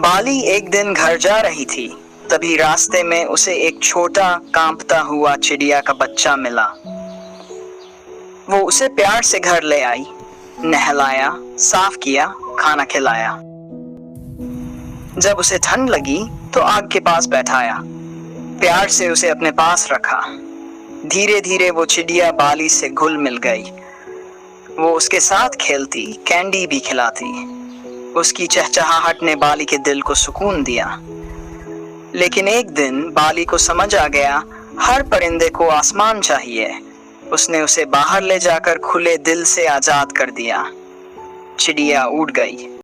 बाली एक दिन घर जा रही थी, तभी रास्ते में उसे एक छोटा कांपता हुआ चिड़िया का बच्चा मिला। वो उसे प्यार से घर ले आई, नहलाया, साफ किया, खाना खिलाया। जब उसे ठंड लगी तो आग के पास बैठाया, प्यार से उसे अपने पास रखा। धीरे धीरे वो चिड़िया बाली से घुल मिल गई। वो उसके साथ खेलती, कैंडी भी खिलाती। उसकी चहचहाहट ने बाली के दिल को सुकून दिया। लेकिन एक दिन बाली को समझ आ गया, हर परिंदे को आसमान चाहिए। उसने उसे बाहर ले जाकर खुले दिल से आजाद कर दिया। चिड़िया उड़ गई।